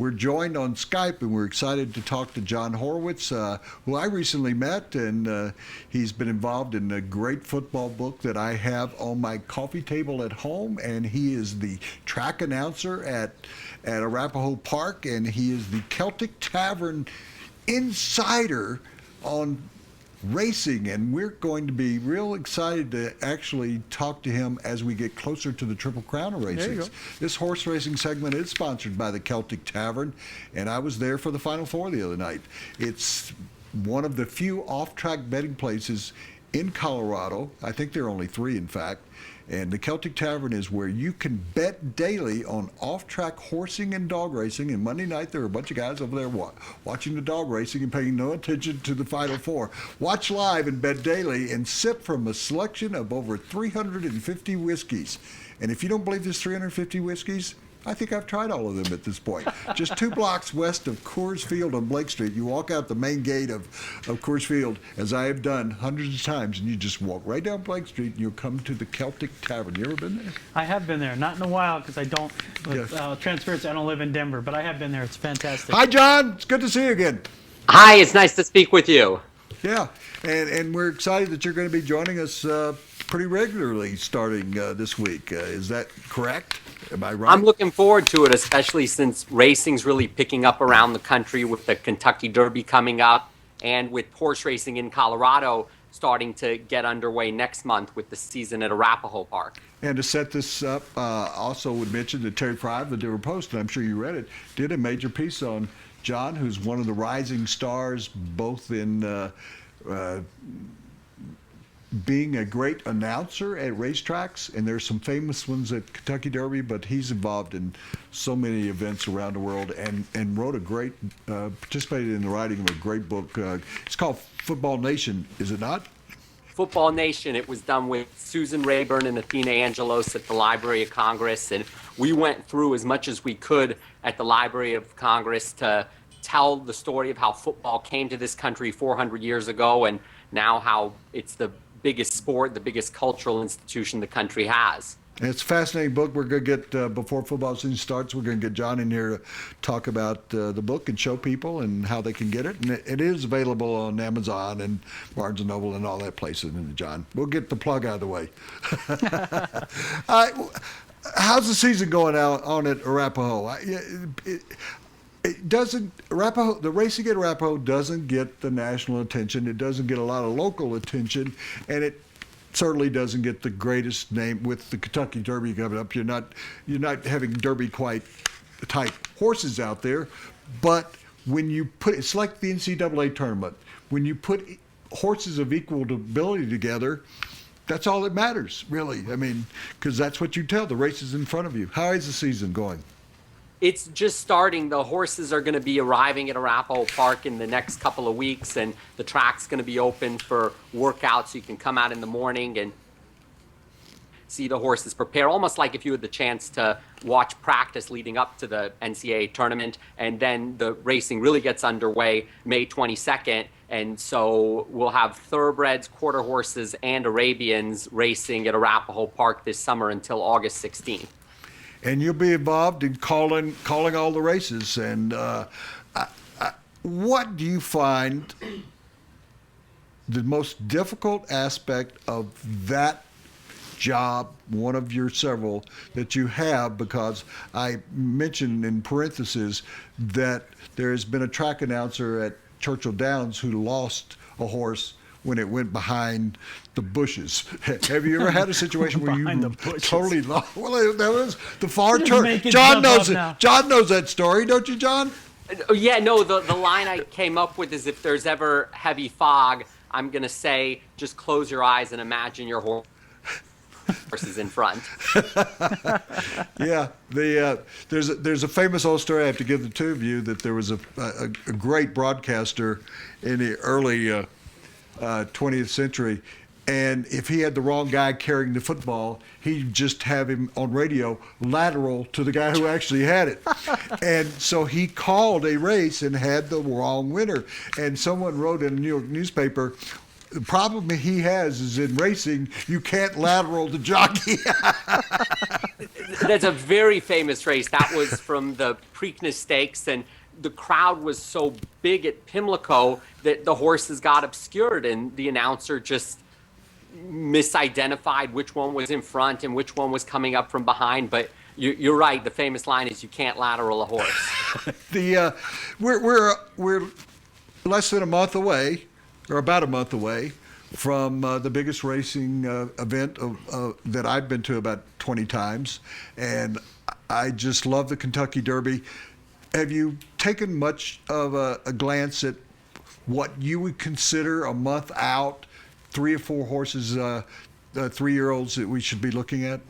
we're joined on Skype, and we're excited to talk to John Horowitz, who I recently met, and he's been involved in a great football book that I have on my coffee table at home, and he is the track announcer at Arapahoe Park, and he is the Celtic Tavern insider on racing, and we're going to be real excited to actually talk to him as we get closer to the Triple Crown of races. This horse racing segment is sponsored by the Celtic Tavern, and I was there for the Final Four the other night. It's one of the few off-track betting places in Colorado. I think there are only 3, in fact. And the Celtic Tavern is where you can bet daily on off-track horsing and dog racing. And Monday night, there are a bunch of guys over there watching the dog racing and paying no attention to the Final Four. Watch live and bet daily and sip from a selection of over 350 whiskeys. And if you don't believe there's 350 whiskeys, I think I've tried all of them at this point. Just 2 blocks west of Coors Field on Blake Street. You walk out the main gate of Coors Field, as I have done hundreds of times, and you just walk right down Blake Street, and you'll come to the Celtic Tavern. You ever been there? I have been there. Not in a while, because I don't, transparency, I don't live in Denver, but I have been there. It's fantastic. Hi, John. It's good to see you again. Hi, it's nice to speak with you. Yeah, and we're excited that you're going to be joining us pretty regularly starting this week. Is that correct? Am I right? I'm looking forward to it, especially since racing's really picking up around the country with the Kentucky Derby coming up and with horse racing in Colorado starting to get underway next month with the season at Arapahoe Park. And to set this up, also would mention that Terry Fry of the Denver Post, and I'm sure you read it, did a major piece on John, who's one of the rising stars, both in being a great announcer at racetracks, and there's some famous ones at Kentucky Derby, but he's involved in so many events around the world, and wrote a great, participated in the writing of a great book. It's called Football Nation, is it not? Football Nation. It was done with Susan Rayburn and Athena Angelos at the Library of Congress, and we went through as much as we could at the Library of Congress to tell the story of how football came to this country 400 years ago, and now how it's the biggest sport, the biggest cultural institution the country has. And it's a fascinating book. We're going to get, before football season starts, we're going to get John in here to talk about the book and show people and how they can get it. And it is available on Amazon and Barnes & Noble and all that places. And John, we'll get the plug out of the way. How's the season going out on at Arapahoe? It doesn't, Arapahoe, the racing at Arapahoe doesn't get the national attention. It doesn't get a lot of local attention, and it certainly doesn't get the greatest name with the Kentucky Derby coming up. You're not having Derby quite type horses out there, but when you put, it's like the NCAA tournament. When you put horses of equal ability together, that's all that matters, really. I mean, because that's what you tell the races in front of you. How is the season going? It's just starting. The horses are going to be arriving at Arapahoe Park in the next couple of weeks, and the track's going to be open for workouts, so you can come out in the morning and see the horses prepare, almost like if you had the chance to watch practice leading up to the NCAA tournament, and then the racing really gets underway May 22nd, and so we'll have thoroughbreds, quarter horses, and Arabians racing at Arapahoe Park this summer until August 16th. And you'll be involved in calling all the races. And what do you find the most difficult aspect of that job, one of your several that you have? Because I mentioned in parentheses that there has been a track announcer at Churchill Downs who lost a horse when it went behind the bushes. Have you ever had a situation where you totally lost? Well, that was the far turn. John knows it. John knows that story, don't you, John? Yeah, no, the line I came up with is if there's ever heavy fog, I'm going to say just close your eyes and imagine your horse is in front. Yeah, there's a famous old story I have to give the two of you, that there was a great broadcaster in the early 20th century, and if he had the wrong guy carrying the football, he'd just have him on radio lateral to the guy who actually had it. And so he called a race and had the wrong winner. And someone wrote in a New York newspaper, The problem he has is in racing, you can't lateral the jockey. That's a very famous race. That was from the Preakness Stakes, and the crowd was so big at Pimlico that the horses got obscured, and the announcer just misidentified which one was in front and which one was coming up from behind. But you're right. The famous line is, "You can't lateral a horse." We're less than a month away, or about a month away, from the biggest racing event that I've been to about 20 times, and I just love the Kentucky Derby. Have you taken much of a glance at what you would consider a month out, 3 or 4 horses, 3-year-olds that we should be looking at?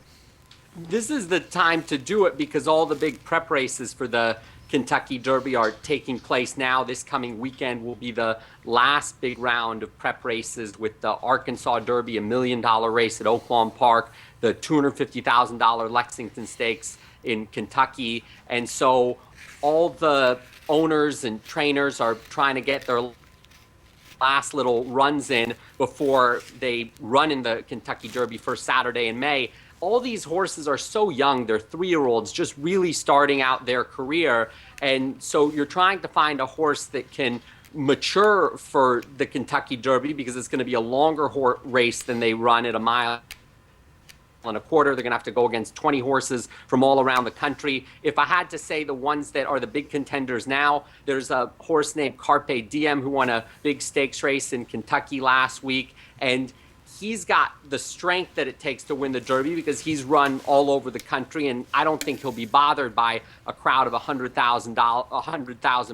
This is the time to do it because all the big prep races for the Kentucky Derby are taking place now. This coming weekend will be the last big round of prep races, with the Arkansas Derby, $1 million race at Oaklawn Park, the $250,000 Lexington Stakes in Kentucky. And so all the owners and trainers are trying to get their last little runs in before they run in the Kentucky Derby first Saturday in May. All these horses are so young. They're 3-year-olds just really starting out their career. And so you're trying to find a horse that can mature for the Kentucky Derby, because it's going to be a longer race than they run at 1.25 miles. They're going to have to go against 20 horses from all around the country. If I had to say the ones that are the big contenders now, there's a horse named Carpe Diem who won a big stakes race in Kentucky last week. And he's got the strength that it takes to win the Derby because he's run all over the country, and I don't think he'll be bothered by a crowd of 100,000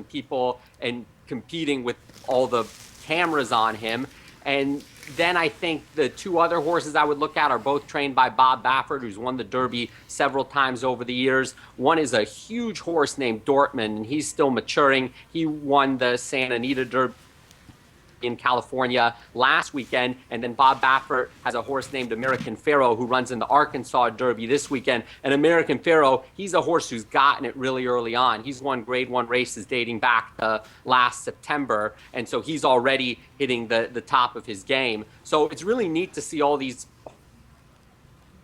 people and competing with all the cameras on him. And then I think the 2 other horses I would look at are both trained by Bob Baffert, who's won the Derby several times over the years. One is a huge horse named Dortmund, and he's still maturing. He won the Santa Anita Derby in California last weekend, and then Bob Baffert has a horse named American Pharoah who runs in the Arkansas Derby this weekend. And American Pharoah, he's a horse who's gotten it really early on. He's won Grade 1 races dating back to last September, and so he's already hitting the top of his game. So it's really neat to see all these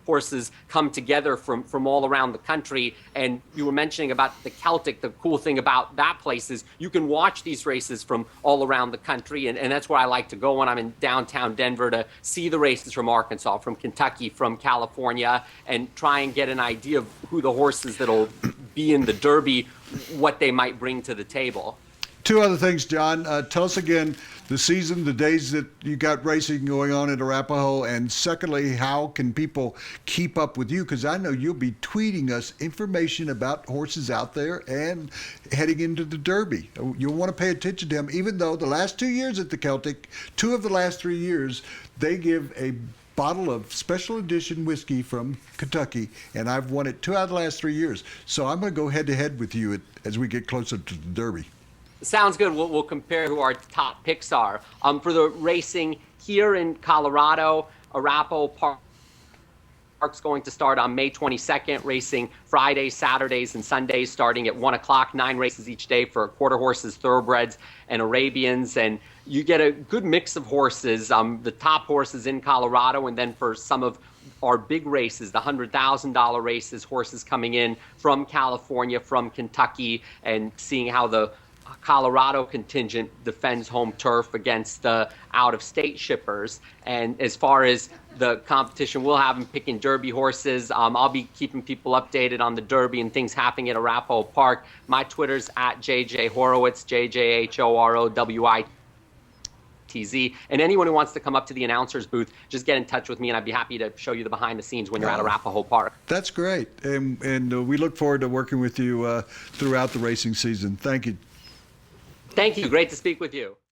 horses come together from all around the country. And you were mentioning about the Celtic. The cool thing about that place is you can watch these races from all around the country, and that's where I like to go when I'm in downtown Denver, to see the races from Arkansas, from Kentucky, from California, and try and get an idea of who the horses that'll be in the Derby, what they might bring to the table. 2 other things, John. Tell us again the season, the days that you got racing going on at Arapahoe, and secondly, how can people keep up with you? Because I know you'll be tweeting us information about horses out there and heading into the Derby. You'll want to pay attention to them, even though the last 2 years at the Celtic, 2 of the last 3 years, they give a bottle of special edition whiskey from Kentucky, and I've won it 2 out of the last 3 years. So I'm going to go head-to-head with you as we get closer to the Derby. Sounds good. We'll compare who our top picks are. For the racing here in Colorado, Arapahoe Park's going to start on May 22nd, racing Fridays, Saturdays, and Sundays starting at 1 o'clock, 9 races each day for quarter horses, thoroughbreds, and Arabians. And you get a good mix of horses, the top horses in Colorado, and then for some of our big races, the $100,000 races, horses coming in from California, from Kentucky, and seeing how the Colorado contingent defends home turf against the out-of-state shippers. And as far as the competition, we'll have them picking Derby horses. I'll be keeping people updated on the Derby and things happening at Arapahoe Park. My Twitter's at JJ Horowitz, JJHorowitz. And anyone who wants to come up to the announcer's booth, just get in touch with me, and I'd be happy to show you the behind the scenes when you're at Arapahoe Park. That's great. And we look forward to working with you throughout the racing season. Thank you. Thank you. Great to speak with you.